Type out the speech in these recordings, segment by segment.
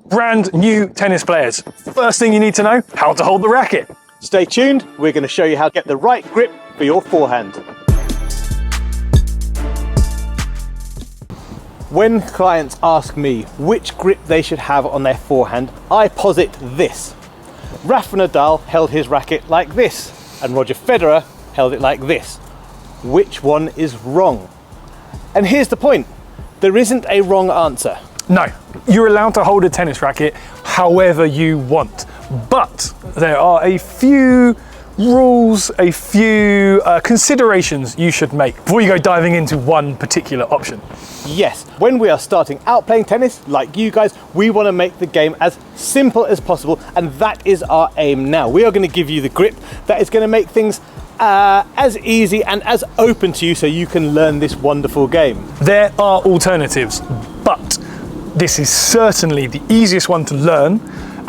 brand new tennis players. First thing you need to know, how to hold the racket. Stay tuned, we're going to show you how to get the right grip for your forehand. When clients ask me which grip they should have on their forehand, I posit this. Rafa Nadal held his racket like this, and Roger Federer held it like this. Which one is wrong? And here's the point, there isn't a wrong answer. No, you're allowed to hold a tennis racket however you want, but there are a few rules, a few considerations you should make before you go diving into one particular option. Yes, when we are starting out playing tennis, like you guys, we want to make the game as simple as possible, and that is our aim now. We are going to give you the grip that is going to make things as easy and as open to you so you can learn this wonderful game. There are alternatives, but this is certainly the easiest one to learn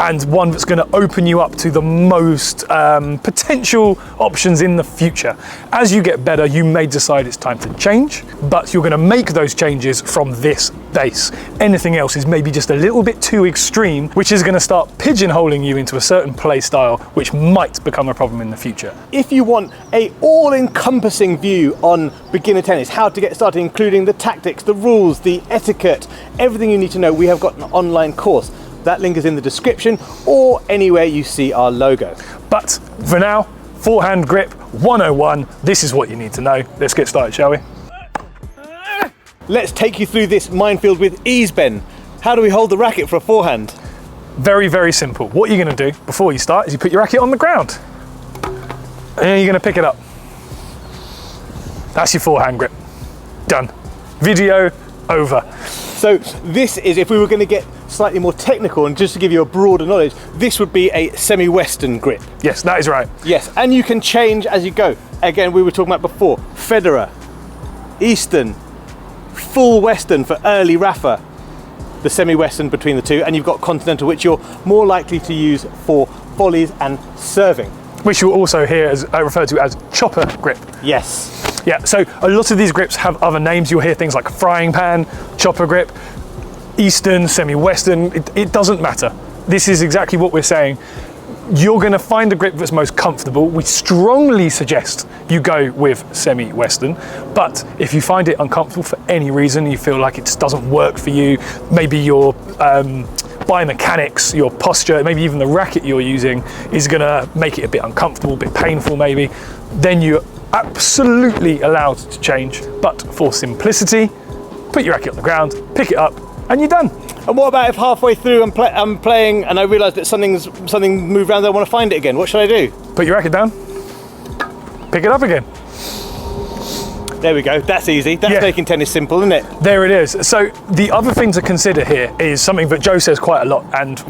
and one that's going to open you up to the most potential options in the future. As you get better, you may decide it's time to change, but you're going to make those changes from this base. Anything else is maybe just a little bit too extreme, which is going to start pigeonholing you into a certain play style, which might become a problem in the future. If you want a all-encompassing view on beginner tennis, how to get started, including the tactics, the rules, the etiquette, everything you need to know, we have got an online course. That link is in the description or anywhere you see our logo. But for now, forehand grip 101, this is what you need to know. Let's get started, shall we? Let's take you through this minefield with ease, Ben. How do we hold the racket for a forehand? Very, very simple. What you're going to do before you start is you put your racket on the ground. And then you're going to pick it up. That's your forehand grip. Done. Video over. So this is, if we were going to get slightly more technical and just to give you a broader knowledge, this would be a semi-Western grip. Yes, that is right. Yes, and you can change as you go. Again, we were talking about before, Federer, Eastern, full Western for early Rafa, the semi-Western between the two, and you've got Continental, which you're more likely to use for volleys and serving. Which you'll also hear as referred to as chopper grip. Yes. Yeah, so a lot of these grips have other names. You'll hear things like frying pan, chopper grip, Eastern, semi-Western, it doesn't matter. This is exactly what we're saying. You're going to find a grip that's most comfortable. We strongly suggest you go with semi-Western, but if you find it uncomfortable for any reason, you feel like it just doesn't work for you, maybe your biomechanics, your posture, maybe even the racket you're using is going to make it a bit uncomfortable, a bit painful maybe, then you're absolutely allowed to change. But for simplicity, put your racket on the ground, pick it up, and you're done. And what about if halfway through I'm playing and I realise that something moved around and I want to find it again? What should I do? Put your racket down, pick it up again. There we go, that's easy. That's making tennis simple, isn't it? There it is. So the other thing to consider here is something that Joe says quite a lot, and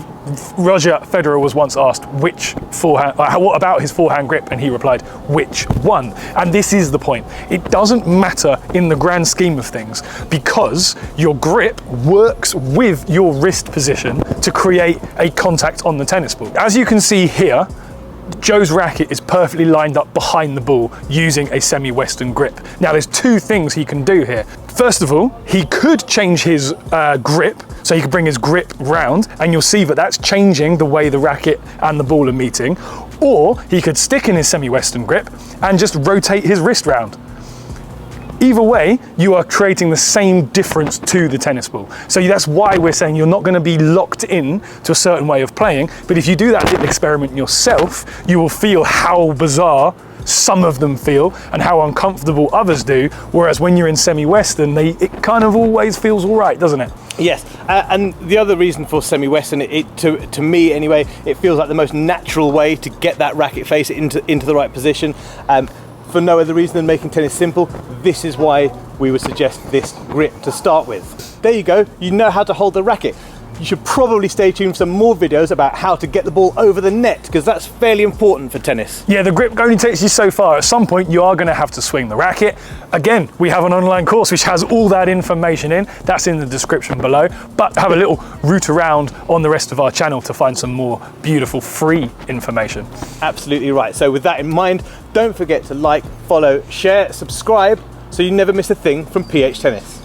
Roger Federer was once asked which forehand, what about his forehand grip, and he replied, which one? And this is the point. It doesn't matter in the grand scheme of things because your grip works with your wrist position to create a contact on the tennis ball. As you can see here, Joe's racket is perfectly lined up behind the ball using a semi-Western grip. Now there's two things he can do here. First of all, he could change his grip, so he could bring his grip round, and you'll see that that's changing the way the racket and the ball are meeting. Or he could stick in his semi-Western grip and just rotate his wrist round. Either way, you are creating the same difference to the tennis ball. So that's why we're saying you're not going to be locked in to a certain way of playing, but if you do that little experiment yourself, you will feel how bizarre some of them feel and how uncomfortable others do, whereas when you're in semi-Western, it kind of always feels all right, doesn't it? Yes, and the other reason for semi-Western, to me anyway, it feels like the most natural way to get that racket face into the right position. For no other reason than making tennis simple, this is why we would suggest this grip to start with. There you go, you know how to hold the racket. You should probably stay tuned for some more videos about how to get the ball over the net, because that's fairly important for tennis. Yeah, the grip only takes you so far. At some point, you are going to have to swing the racket. Again, we have an online course which has all that information in. That's in the description below. But have a little route around on the rest of our channel to find some more beautiful free information. Absolutely right. So with that in mind, don't forget to like, follow, share, subscribe, so you never miss a thing from PH Tennis.